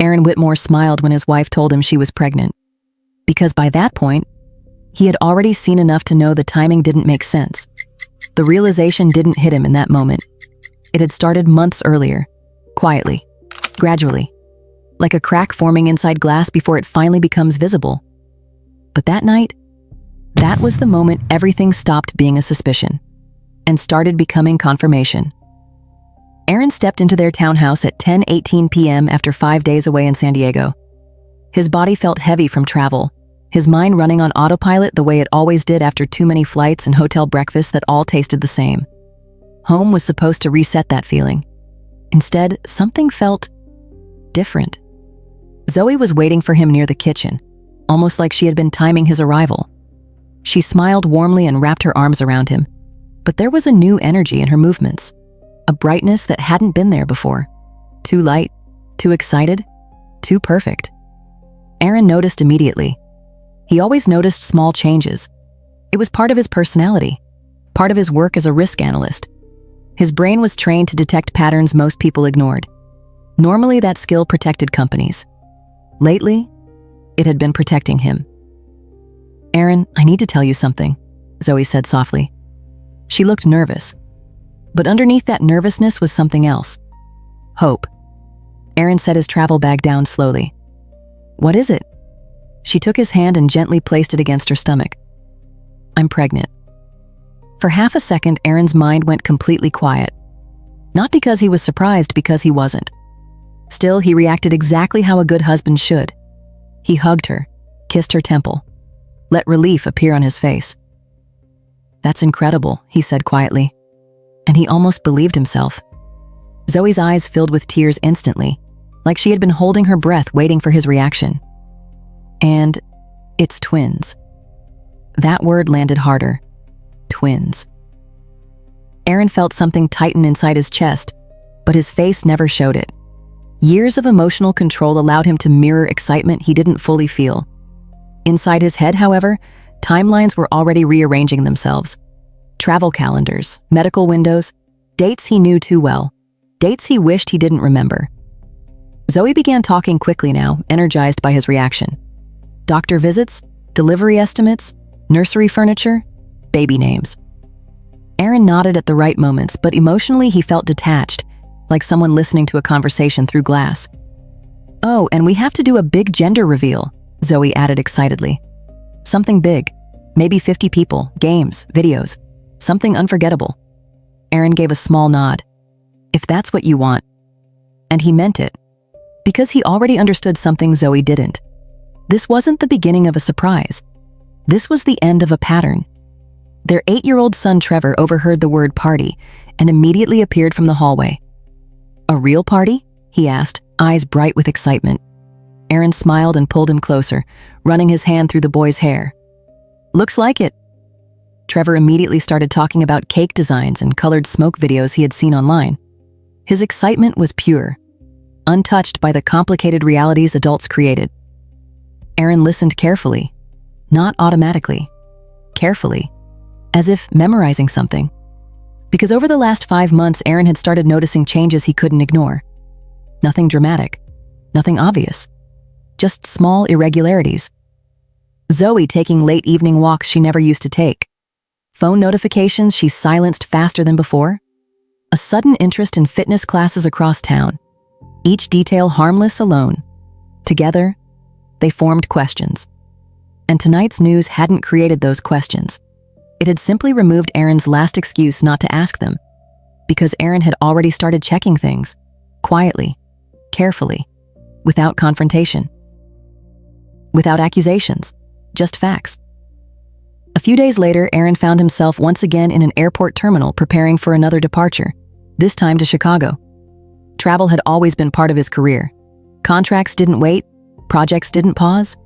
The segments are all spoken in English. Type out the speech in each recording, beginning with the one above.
Aaron Whitmore smiled when his wife told him she was pregnant, because by that point, he had already seen enough to know the timing didn't make sense. The realization didn't hit him in that moment. It had started months earlier, quietly, gradually, like a crack forming inside glass before it finally becomes visible. But that night, that was the moment everything stopped being a suspicion and started becoming confirmation. Aaron stepped into their townhouse at 10:18 p.m. after 5 days away in San Diego. His body felt heavy from travel, his mind running on autopilot the way it always did after too many flights and hotel breakfasts that all tasted the same. Home was supposed to reset that feeling. Instead, something felt different. Zoe was waiting for him near the kitchen, almost like she had been timing his arrival. She smiled warmly and wrapped her arms around him, but there was a new energy in her movements, a brightness that hadn't been there before. Too light, too excited, too perfect. Aaron noticed immediately. He always noticed small changes. It was part of his personality, part of his work as a risk analyst. His brain was trained to detect patterns most people ignored. Normally, that skill protected companies. Lately, it had been protecting him. "Aaron, I need to tell you something," Zoe said softly. She looked nervous, but underneath that nervousness was something else. Hope. Aaron set his travel bag down slowly. "What is it?" She took his hand and gently placed it against her stomach. "I'm pregnant." For half a second, Aaron's mind went completely quiet. Not because he was surprised, because he wasn't. Still, he reacted exactly how a good husband should. He hugged her, kissed her temple, let relief appear on his face. "That's incredible," he said quietly, and he almost believed himself. Zoe's eyes filled with tears instantly, like she had been holding her breath waiting for his reaction. "And it's twins." That word landed harder. Twins. Aaron felt something tighten inside his chest, but his face never showed it. Years of emotional control allowed him to mirror excitement he didn't fully feel. Inside his head, however, timelines were already rearranging themselves. Travel calendars, medical windows, dates he knew too well, dates he wished he didn't remember. Zoe began talking quickly now, energized by his reaction. Doctor visits, delivery estimates, nursery furniture, baby names. Aaron nodded at the right moments, but emotionally he felt detached, like someone listening to a conversation through glass. "Oh, and we have to do a big gender reveal," Zoe added excitedly. "Something big, maybe 50 people, games, videos, something unforgettable." Aaron gave a small nod. "If that's what you want." And he meant it, because he already understood something Zoe didn't. This wasn't the beginning of a surprise. This was the end of a pattern. Their 8-year-old son Trevor overheard the word party and immediately appeared from the hallway. "A real party?" he asked, eyes bright with excitement. Aaron smiled and pulled him closer, running his hand through the boy's hair. "Looks like it." Trevor immediately started talking about cake designs and colored smoke videos he had seen online. His excitement was pure, untouched by the complicated realities adults created. Aaron listened carefully, not automatically, carefully, as if memorizing something. Because over the last 5 months, Aaron had started noticing changes he couldn't ignore. Nothing dramatic, nothing obvious, just small irregularities. Zoe taking late evening walks she never used to take. Phone notifications she silenced faster than before. A sudden interest in fitness classes across town. Each detail harmless alone. Together, they formed questions. And tonight's news hadn't created those questions. It had simply removed Aaron's last excuse not to ask them, because Aaron had already started checking things, quietly, carefully, without confrontation, without accusations, just facts. A few days later, Aaron found himself once again in an airport terminal preparing for another departure, this time to Chicago. Travel had always been part of his career. Contracts didn't wait, projects didn't pause.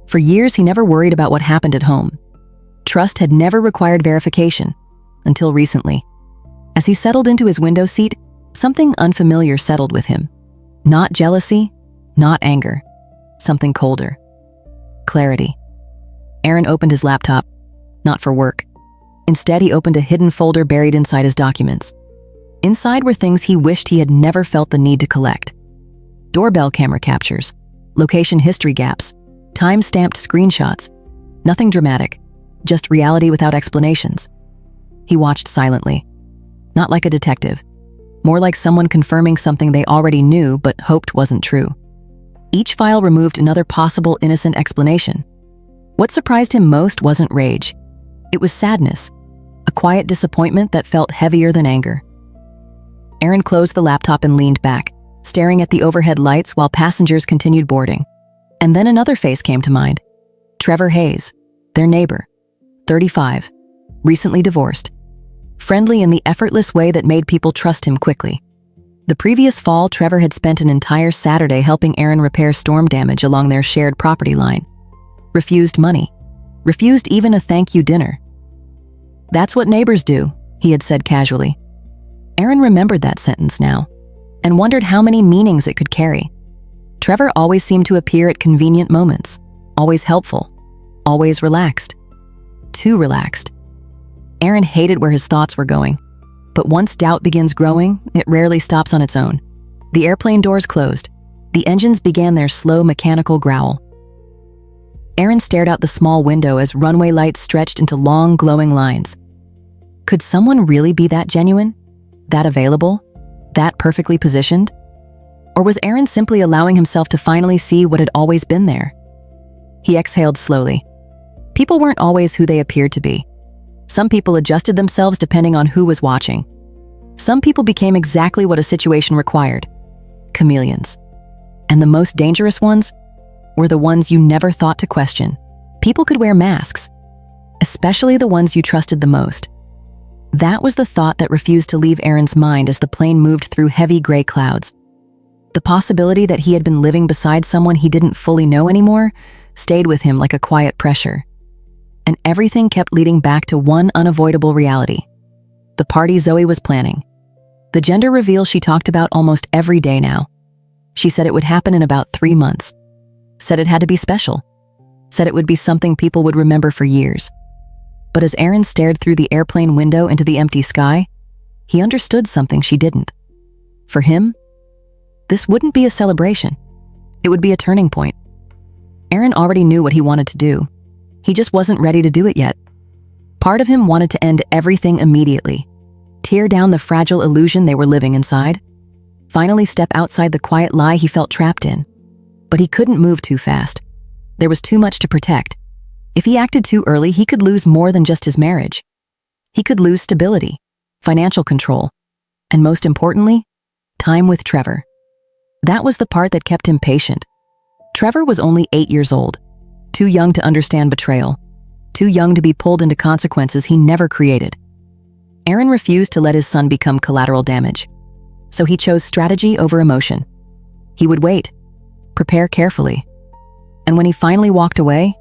For years, he never worried about what happened at home. Trust had never required verification, until recently. As he settled into his window seat, something unfamiliar settled with him. Not jealousy, not anger, something colder. Clarity. Aaron opened his laptop, not for work. Instead, he opened a hidden folder buried inside his documents. Inside were things he wished he had never felt the need to collect. Doorbell camera captures, location history gaps, time-stamped screenshots. Nothing dramatic, just reality without explanations. He watched silently, not like a detective, more like someone confirming something they already knew but hoped wasn't true. Each file removed another possible innocent explanation. What surprised him most wasn't rage. It was sadness, a quiet disappointment that felt heavier than anger. Aaron closed the laptop and leaned back, staring at the overhead lights while passengers continued boarding. And then another face came to mind. Trevor Hayes, their neighbor, 35, recently divorced. Friendly in the effortless way that made people trust him quickly. The previous fall, Trevor had spent an entire Saturday helping Aaron repair storm damage along their shared property line. Refused money. Refused even a thank you dinner. "That's what neighbors do," he had said casually. Aaron remembered that sentence now, and wondered how many meanings it could carry. Trevor always seemed to appear at convenient moments, always helpful, always relaxed. Too relaxed. Aaron hated where his thoughts were going, but once doubt begins growing, it rarely stops on its own. The airplane doors closed. The engines began their slow mechanical growl. Aaron stared out the small window as runway lights stretched into long, glowing lines. Could someone really be that genuine? That available? That perfectly positioned? Or was Aaron simply allowing himself to finally see what had always been there? He exhaled slowly. People weren't always who they appeared to be. Some people adjusted themselves depending on who was watching. Some people became exactly what a situation required. Chameleons. And the most dangerous ones were the ones you never thought to question. People could wear masks, especially the ones you trusted the most. That was the thought that refused to leave Aaron's mind as the plane moved through heavy gray clouds. The possibility that he had been living beside someone he didn't fully know anymore stayed with him like a quiet pressure. And everything kept leading back to one unavoidable reality. The party Zoe was planning. The gender reveal she talked about almost every day now. She said it would happen in about 3 months. Said it had to be special. Said it would be something people would remember for years. But as Aaron stared through the airplane window into the empty sky, he understood something she didn't. For him, this wouldn't be a celebration. It would be a turning point. Aaron already knew what he wanted to do. He just wasn't ready to do it yet. Part of him wanted to end everything immediately, tear down the fragile illusion they were living inside, finally step outside the quiet lie he felt trapped in. But he couldn't move too fast. There was too much to protect. If he acted too early, he could lose more than just his marriage. He could lose stability, financial control, and most importantly, time with Trevor. That was the part that kept him patient. Trevor was only 8 years old, too young to understand betrayal, too young to be pulled into consequences he never created. Aaron refused to let his son become collateral damage, so he chose strategy over emotion. He would wait, prepare carefully, and when he finally walked away,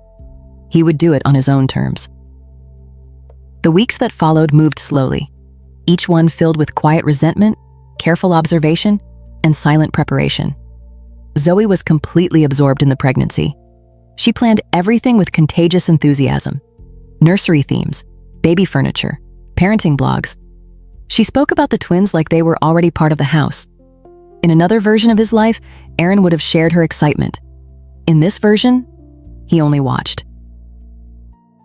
he would do it on his own terms. The weeks that followed moved slowly, each one filled with quiet resentment, careful observation, and silent preparation. Zoe was completely absorbed in the pregnancy. She planned everything with contagious enthusiasm. Nursery themes, baby furniture, parenting blogs. She spoke about the twins like they were already part of the house. In another version of his life, Aaron would have shared her excitement. In this version, he only watched.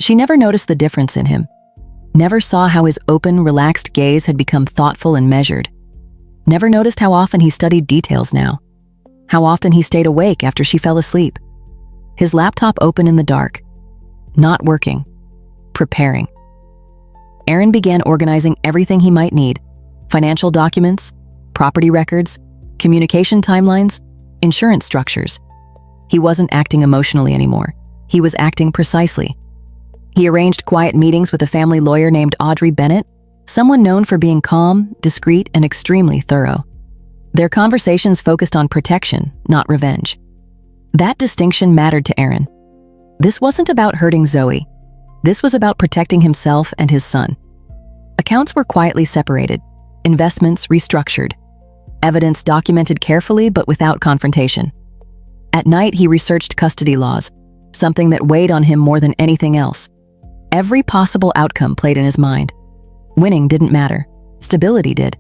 She never noticed the difference in him, never saw how his open, relaxed gaze had become thoughtful and measured, never noticed how often he studied details now, how often he stayed awake after she fell asleep. His laptop open in the dark, not working, preparing. Aaron began organizing everything he might need: financial documents, property records, communication timelines, insurance structures. He wasn't acting emotionally anymore. He was acting precisely. He arranged quiet meetings with a family lawyer named Audrey Bennett, someone known for being calm, discreet, and extremely thorough. Their conversations focused on protection, not revenge. That distinction mattered to Aaron. This wasn't about hurting Zoe. This was about protecting himself and his son. Accounts were quietly separated, investments restructured, evidence documented carefully but without confrontation. At night, he researched custody laws, something that weighed on him more than anything else. Every possible outcome played in his mind. Winning didn't matter. Stability did.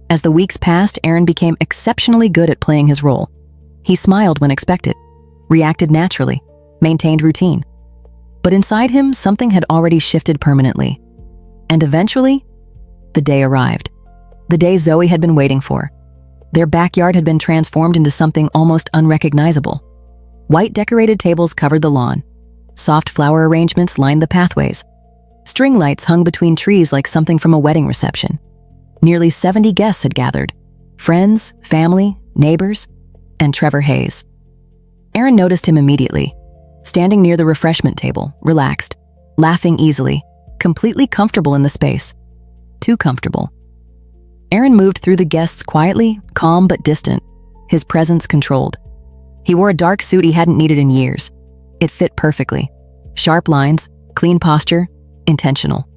As the weeks passed, Aaron became exceptionally good at playing his role. He smiled when expected, reacted naturally, maintained routine. But inside him, something had already shifted permanently. And eventually, the day arrived. The day Zoe had been waiting for. Their backyard had been transformed into something almost unrecognizable. White decorated tables covered the lawn. Soft flower arrangements lined the pathways. String lights hung between trees like something from a wedding reception. Nearly 70 guests had gathered. Friends, family, neighbors, and Trevor Hayes. Aaron noticed him immediately, standing near the refreshment table, relaxed, laughing easily, completely comfortable in the space. Too comfortable. Aaron moved through the guests quietly, calm but distant, his presence controlled. He wore a dark suit he hadn't needed in years. It fit perfectly. Sharp lines, clean posture, intentional.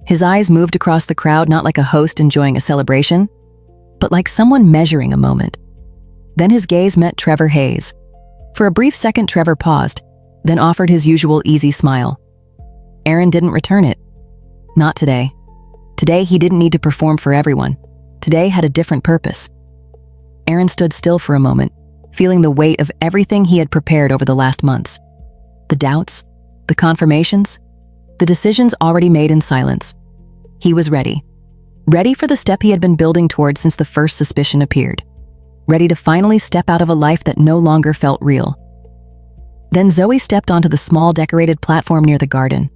His eyes moved across the crowd not like a host enjoying a celebration, but like someone measuring a moment. Then his gaze met Trevor Hayes. For a brief second, Trevor paused, then offered his usual easy smile. Aaron didn't return it. Not today. Today, he didn't need to perform for everyone. Today had a different purpose. Aaron stood still for a moment, feeling the weight of everything he had prepared over the last months. The doubts, the confirmations, the decisions already made in silence. He was ready. Ready for the step he had been building toward since the first suspicion appeared. Ready to finally step out of a life that no longer felt real. Then Zoe stepped onto the small decorated platform near the garden.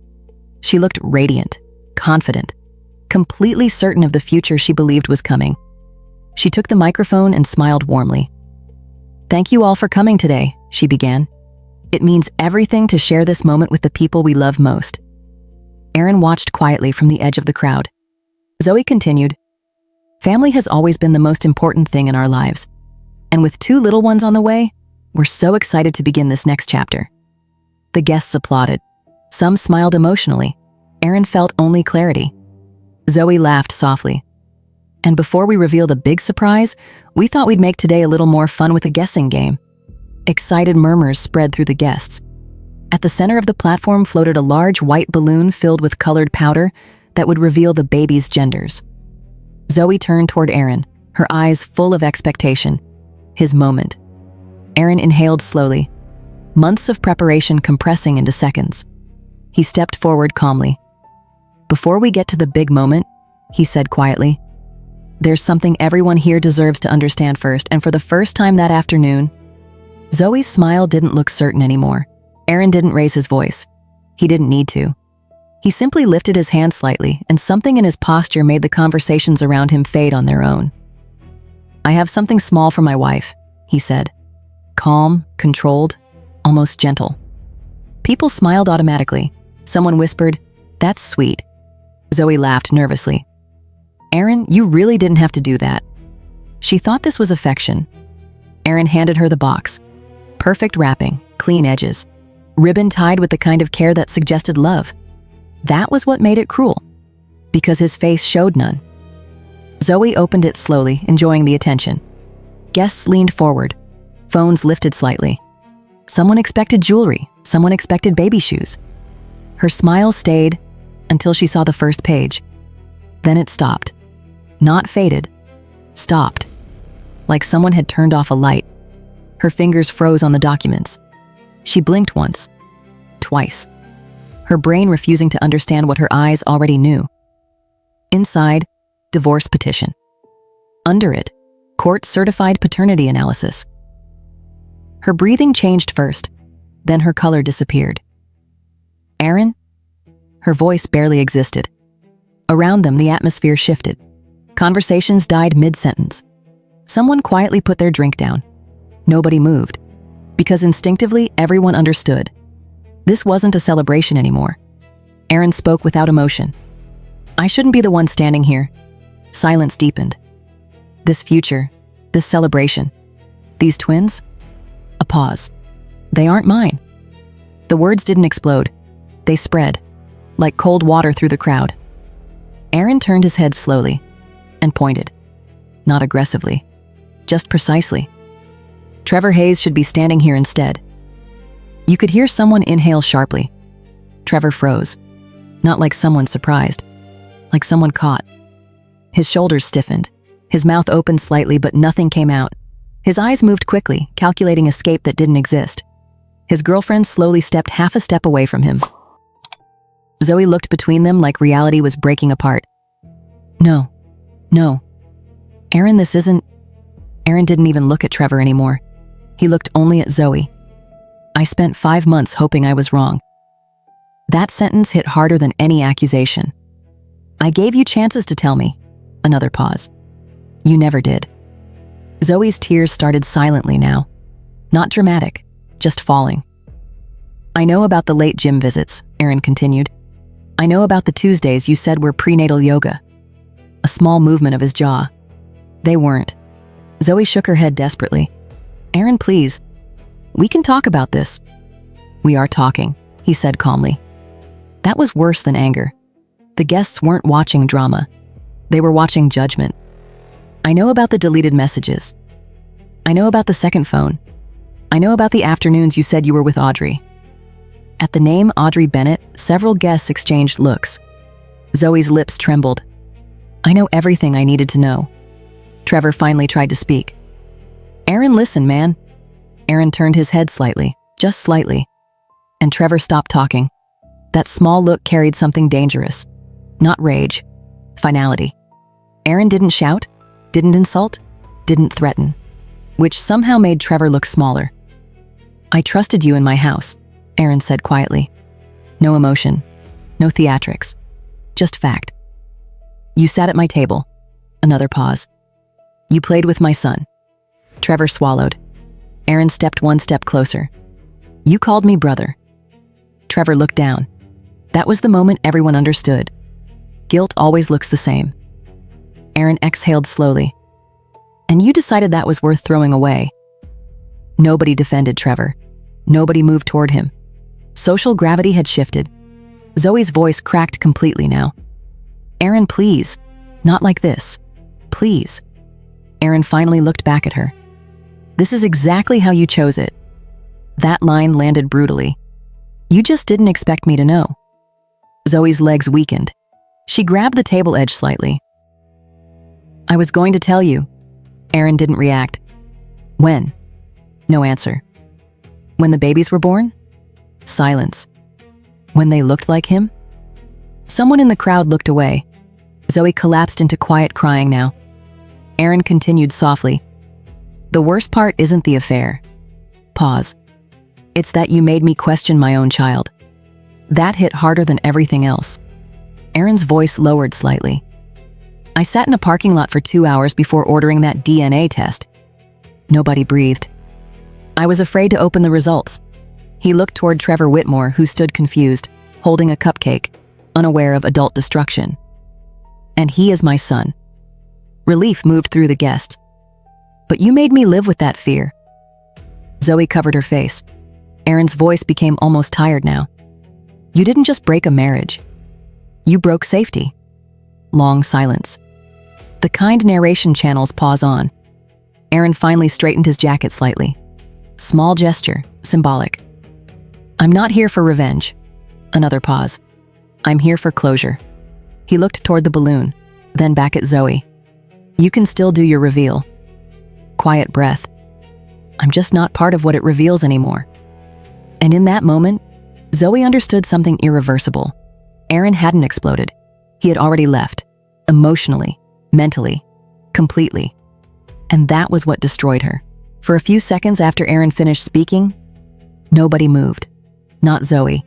She looked radiant, confident, completely certain of the future she believed was coming. She took the microphone and smiled warmly. "Thank you all for coming today," she began. "It means everything to share this moment with the people we love most." Aaron watched quietly from the edge of the crowd. Zoe continued, "Family has always been the most important thing in our lives. And with 2 little ones on the way, we're so excited to begin this next chapter." The guests applauded. Some smiled emotionally. Aaron felt only clarity. Zoe laughed softly. "And before we reveal the big surprise, we thought we'd make today a little more fun with a guessing game." Excited murmurs spread through the guests. At the center of the platform floated a large white balloon filled with colored powder that would reveal the baby's genders. Zoe turned toward Aaron, her eyes full of expectation. His moment. Aaron inhaled slowly, months of preparation compressing into seconds. He stepped forward calmly. "Before we get to the big moment," he said quietly, "there's something everyone here deserves to understand first." And for the first time that afternoon, Zoe's smile didn't look certain anymore. Aaron didn't raise his voice. He didn't need to. He simply lifted his hand slightly, and something in his posture made the conversations around him fade on their own. "I have something small for my wife," he said. Calm, controlled, almost gentle. People smiled automatically. Someone whispered, "That's sweet." Zoe laughed nervously. "Aaron, you really didn't have to do that." She thought this was affection. Aaron handed her the box. Perfect wrapping, clean edges, ribbon tied with the kind of care that suggested love. That was what made it cruel, because his face showed none. Zoe opened it slowly, enjoying the attention. Guests leaned forward, phones lifted slightly. Someone expected jewelry, someone expected baby shoes. Her smile stayed until she saw the first page. Then it stopped. Not faded, stopped. Like someone had turned off a light. Her fingers froze on the documents. She blinked once, twice, her brain refusing to understand what her eyes already knew. Inside, divorce petition. Under it, court-certified paternity analysis. Her breathing changed first, then her color disappeared. "Aaron?" Her voice barely existed. Around them, the atmosphere shifted. Conversations died mid-sentence. Someone quietly put their drink down. Nobody moved, because instinctively everyone understood. This wasn't a celebration anymore. Aaron spoke without emotion. "I shouldn't be the one standing here." Silence deepened. "This future, this celebration, these twins?" A pause. "They aren't mine." The words didn't explode. They spread, like cold water through the crowd. Aaron turned his head slowly and pointed. Not aggressively, just precisely. Trevor Hayes should be standing here instead. You could hear someone inhale sharply. Trevor froze, not like someone surprised, like someone caught. His shoulders stiffened, his mouth opened slightly, but nothing came out. His eyes moved quickly, calculating escape that didn't exist. His girlfriend slowly stepped half a step away from him. Zoe looked between them like reality was breaking apart. No. Aaron, this isn't... Aaron didn't even look at Trevor anymore. He looked only at Zoe. I spent 5 months hoping I was wrong. That sentence hit harder than any accusation. I gave you chances to tell me. Another pause. You never did. Zoe's tears started silently now. Not dramatic, just falling. I know about the late gym visits, Aaron continued. I know about the Tuesdays you said were prenatal yoga. A small movement of his jaw. They weren't. Zoe shook her head desperately. Aaron, please. We can talk about this. We are talking, he said calmly. That was worse than anger. The guests weren't watching drama. They were watching judgment. I know about the deleted messages. I know about the second phone. I know about the afternoons you said you were with Audrey. At the name Audrey Bennett, several guests exchanged looks. Zoe's lips trembled. I know everything I needed to know. Trevor finally tried to speak. Aaron, listen, man. Aaron turned his head slightly, just slightly. And Trevor stopped talking. That small look carried something dangerous. Not rage, finality. Aaron didn't shout, didn't insult, didn't threaten, which somehow made Trevor look smaller. I trusted you in my house, Aaron said quietly. No emotion, no theatrics, just fact. You sat at my table. Another pause. You played with my son. Trevor swallowed. Aaron stepped one step closer. You called me brother. Trevor looked down. That was the moment everyone understood. Guilt always looks the same. Aaron exhaled slowly. And you decided that was worth throwing away. Nobody defended Trevor. Nobody moved toward him. Social gravity had shifted. Zoe's voice cracked completely now. Aaron, please. Not like this. Please. Aaron finally looked back at her. This is exactly how you chose it. That line landed brutally. You just didn't expect me to know. Zoe's legs weakened. She grabbed the table edge slightly. I was going to tell you. Aaron didn't react. When? No answer. When the babies were born? Silence. When they looked like him? Someone in the crowd looked away. Zoe collapsed into quiet crying now. Aaron continued softly. The worst part isn't the affair. Pause. It's that you made me question my own child. That hit harder than everything else. Aaron's voice lowered slightly. I sat in a parking lot for 2 hours before ordering that DNA test. Nobody breathed. I was afraid to open the results. He looked toward Trevor Whitmore, who stood confused, holding a cupcake, unaware of adult destruction. And he is my son. Relief moved through the guests. But you made me live with that fear. Zoe covered her face. Aaron's voice became almost tired now. You didn't just break a marriage. You broke safety. Long silence. The kind narration channels pause on. Aaron finally straightened his jacket slightly. Small gesture, symbolic. I'm not here for revenge. Another pause. I'm here for closure. He looked toward the balloon, then back at Zoe. You can still do your reveal. Quiet breath. I'm just not part of what it reveals anymore. And in that moment, Zoe understood something irreversible. Aaron hadn't exploded. He had already left. Emotionally, mentally, completely. And that was what destroyed her. For a few seconds after Aaron finished speaking, nobody moved. Not Zoe.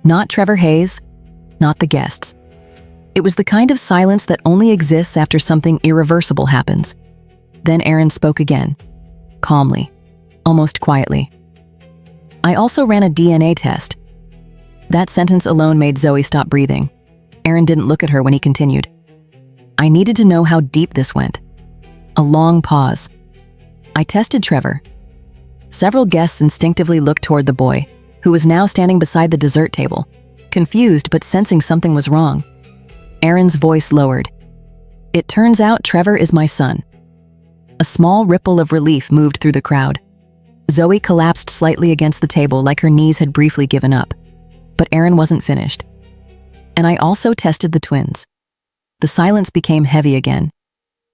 Not Trevor Hayes. Not the guests. It was the kind of silence that only exists after something irreversible happens. Then Aaron spoke again, calmly, almost quietly. I also ran a DNA test. That sentence alone made Zoe stop breathing. Aaron didn't look at her when he continued. I needed to know how deep this went. A long pause. I tested Trevor. Several guests instinctively looked toward the boy, who was now standing beside the dessert table, confused but sensing something was wrong. Aaron's voice lowered. It turns out Trevor is my son. A small ripple of relief moved through the crowd. Zoe collapsed slightly against the table like her knees had briefly given up. But Aaron wasn't finished. And I also tested the twins. The silence became heavy again.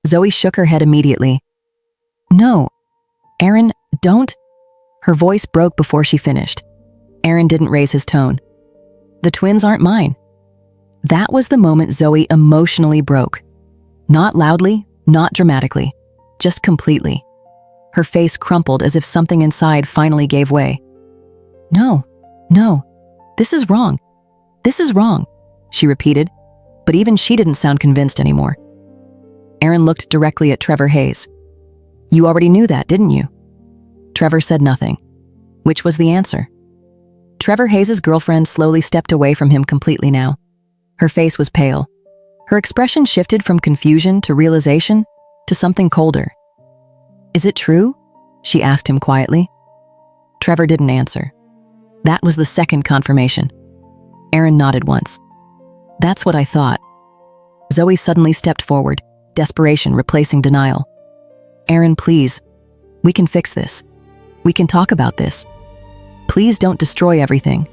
Zoe shook her head immediately. No, Aaron, don't. Her voice broke before she finished. Aaron didn't raise his tone. The twins aren't mine. That was the moment Zoe emotionally broke. Not loudly, not dramatically, just completely. Her face crumpled as if something inside finally gave way. No, this is wrong. This is wrong, she repeated, but even she didn't sound convinced anymore. Aaron looked directly at Trevor Hayes. You already knew that, didn't you? Trevor said nothing, which was the answer. Trevor Hayes' girlfriend slowly stepped away from him completely now. Her face was pale. Her expression shifted from confusion to realization to something colder. Is it true? She asked him quietly. Trevor didn't answer. That was the second confirmation. Aaron nodded once. That's what I thought. Zoe suddenly stepped forward, desperation replacing denial. Aaron, please. We can fix this. We can talk about this. Please don't destroy everything.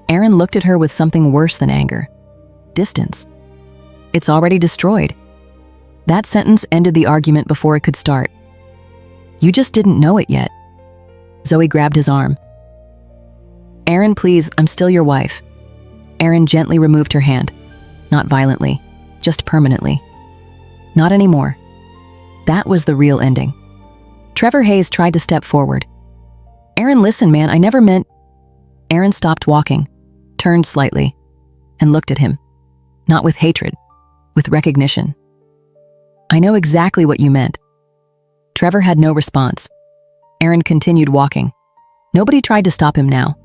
Aaron looked at her with something worse than anger. Distance. It's already destroyed. That sentence ended the argument before it could start. You just didn't know it yet. Zoe grabbed his arm. Aaron, please, I'm still your wife. Aaron gently removed her hand. Not violently, just permanently. Not anymore. That was the real ending. Trevor Hayes tried to step forward. Aaron, listen, man, I never meant... Aaron stopped walking, turned slightly, and looked at him. Not with hatred, with recognition. I know exactly what you meant. Trevor had no response. Aaron continued walking. Nobody tried to stop him now.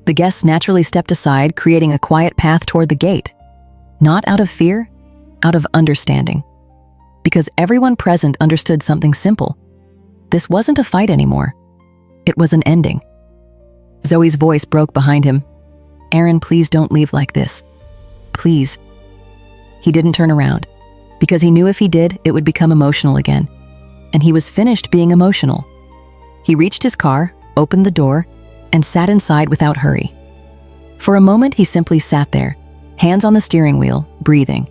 The guests naturally stepped aside, creating a quiet path toward the gate. Not out of fear, out of understanding. Because everyone present understood something simple. This wasn't a fight anymore. It was an ending. Zoe's voice broke behind him. Aaron, please don't leave like this. Please. He didn't turn around, because he knew if he did, it would become emotional again. And he was finished being emotional. He reached his car, opened the door, and sat inside without hurry. For a moment, he simply sat there, hands on the steering wheel, breathing,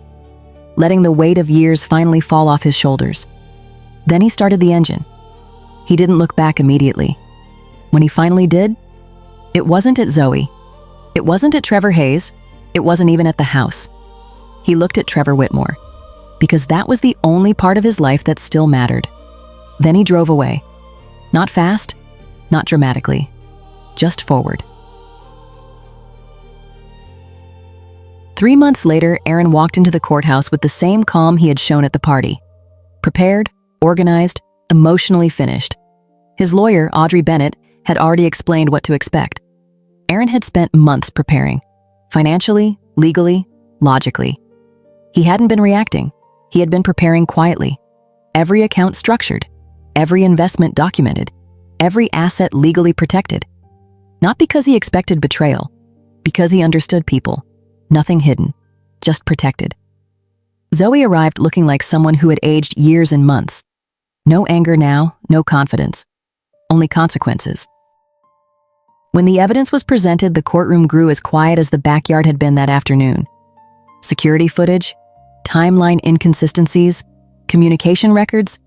letting the weight of years finally fall off his shoulders. Then he started the engine. He didn't look back immediately. When he finally did, it wasn't at Zoe. It wasn't at Trevor Hayes. It wasn't even at the house. He looked at Trevor Whitmore, because that was the only part of his life that still mattered. Then he drove away. Not fast, not dramatically, just forward. 3 months later, Aaron walked into the courthouse with the same calm he had shown at the party. Prepared, organized, emotionally finished. His lawyer, Audrey Bennett, had already explained what to expect. Aaron had spent months preparing, financially, legally, logically. He hadn't been reacting. He had been preparing quietly. Every account structured, every investment documented, every asset legally protected. Not because he expected betrayal, because he understood people. Nothing hidden, just protected. Zoe arrived looking like someone who had aged years and months. No anger now, no confidence, only consequences. When the evidence was presented, the courtroom grew as quiet as the backyard had been that afternoon. Security footage, timeline inconsistencies, communication records,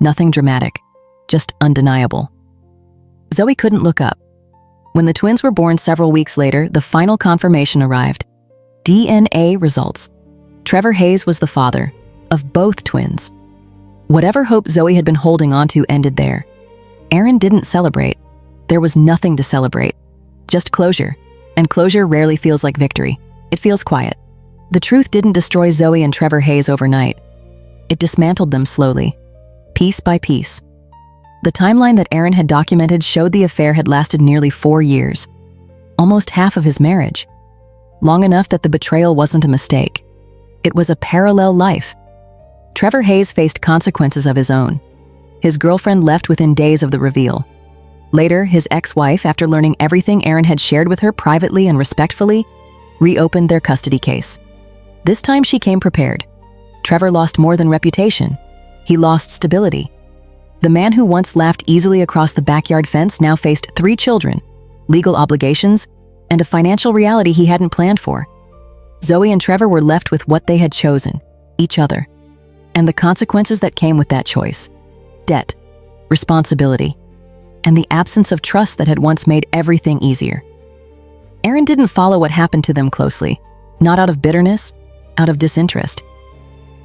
nothing dramatic, just undeniable. Zoe couldn't look up. When the twins were born several weeks later, the final confirmation arrived. DNA results. Trevor Hayes was the father of both twins. Whatever hope Zoe had been holding onto ended there. Aaron didn't celebrate. There was nothing to celebrate. Just closure. And closure rarely feels like victory. It feels quiet. The truth didn't destroy Zoe and Trevor Hayes overnight. It dismantled them slowly, piece by piece. The timeline that Aaron had documented showed the affair had lasted nearly 4 years. Almost half of his marriage. Long enough that the betrayal wasn't a mistake. It was a parallel life. Trevor Hayes faced consequences of his own. His girlfriend left within days of the reveal. Later, his ex-wife, after learning everything Aaron had shared with her privately and respectfully, reopened their custody case. This time she came prepared. Trevor lost more than reputation. He lost stability. The man who once laughed easily across the backyard fence now faced 3 children, legal obligations, and a financial reality he hadn't planned for. Zoe and Trevor were left with what they had chosen, each other, and the consequences that came with that choice. Debt, responsibility, and the absence of trust that had once made everything easier. Aaron didn't follow what happened to them closely, not out of bitterness, out of disinterest.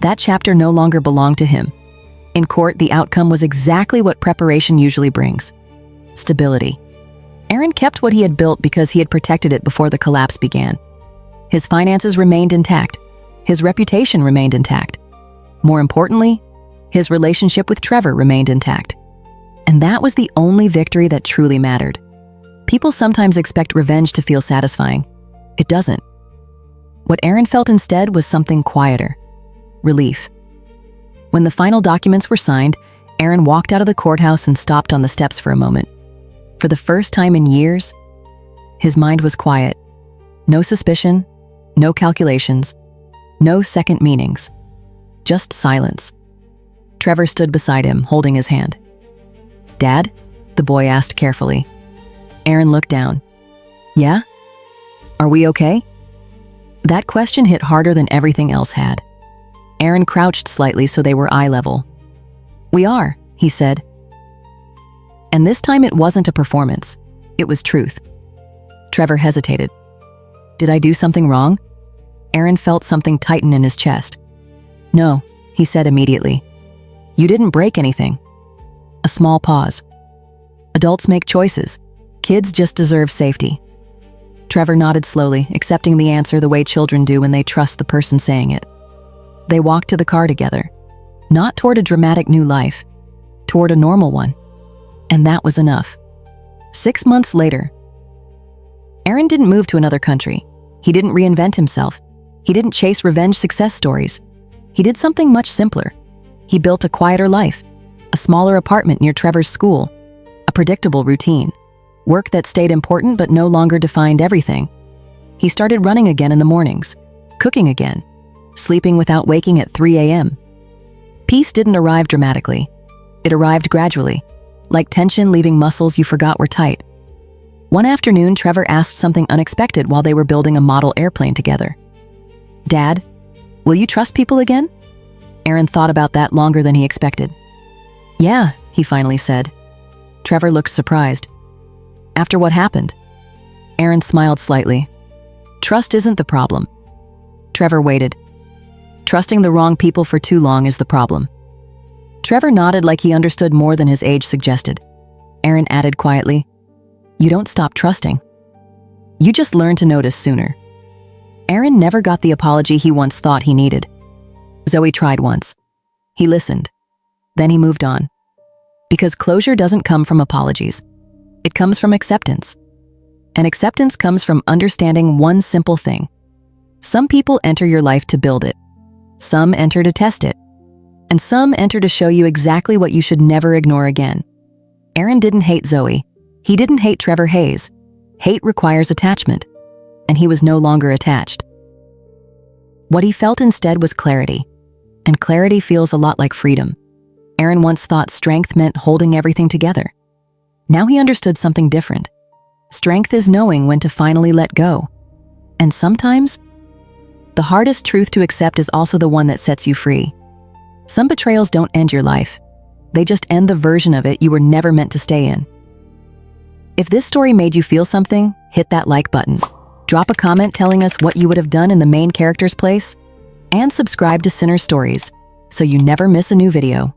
That chapter no longer belonged to him. In court, the outcome was exactly what preparation usually brings: stability. Aaron kept what he had built because he had protected it before the collapse began. His finances remained intact. His reputation remained intact. More importantly, his relationship with Trevor remained intact. And that was the only victory that truly mattered. People sometimes expect revenge to feel satisfying. It doesn't. What Aaron felt instead was something quieter: relief. When the final documents were signed, Aaron walked out of the courthouse and stopped on the steps for a moment. For the first time in years, his mind was quiet. No suspicion, no calculations, no second meanings. Just silence. Trevor stood beside him, holding his hand. "Dad?" the boy asked carefully. Aaron looked down. "Yeah? Are we okay?" That question hit harder than everything else had. Aaron crouched slightly so they were eye level. "We are," he said. And this time it wasn't a performance. It was truth. Trevor hesitated. "Did I do something wrong?" Aaron felt something tighten in his chest. "No," he said immediately. "You didn't break anything." A small pause. "Adults make choices. Kids just deserve safety." Trevor nodded slowly, accepting the answer the way children do when they trust the person saying it. They walked to the car together, not toward a dramatic new life, toward a normal one. And that was enough. 6 months later, Aaron didn't move to another country. He didn't reinvent himself. He didn't chase revenge success stories. He did something much simpler. He built a quieter life, a smaller apartment near Trevor's school, a predictable routine, work that stayed important but no longer defined everything. He started running again in the mornings, cooking again, sleeping without waking at 3 a.m. Peace didn't arrive dramatically. It arrived gradually, like tension leaving muscles you forgot were tight. One afternoon, Trevor asked something unexpected while they were building a model airplane together. "Dad, will you trust people again?" Aaron thought about that longer than he expected. "Yeah," he finally said. Trevor looked surprised. "After what happened?" Aaron smiled slightly. "Trust isn't the problem." Trevor waited. "Trusting the wrong people for too long is the problem." Trevor nodded like he understood more than his age suggested. Aaron added quietly, "You don't stop trusting. You just learn to notice sooner." Aaron never got the apology he once thought he needed. Zoe tried once. He listened. Then he moved on. Because closure doesn't come from apologies. It comes from acceptance. And acceptance comes from understanding one simple thing. Some people enter your life to build it. Some enter to test it. And some enter to show you exactly what you should never ignore again. Aaron didn't hate Zoe. He didn't hate Trevor Hayes. Hate requires attachment. And he was no longer attached. What he felt instead was clarity. And clarity feels a lot like freedom. Aaron once thought strength meant holding everything together. Now he understood something different. Strength is knowing when to finally let go. And sometimes, the hardest truth to accept is also the one that sets you free. Some betrayals don't end your life. They just end the version of it you were never meant to stay in. If this story made you feel something, hit that like button. Drop a comment telling us what you would have done in the main character's place, and subscribe to Sinner Stories so you never miss a new video.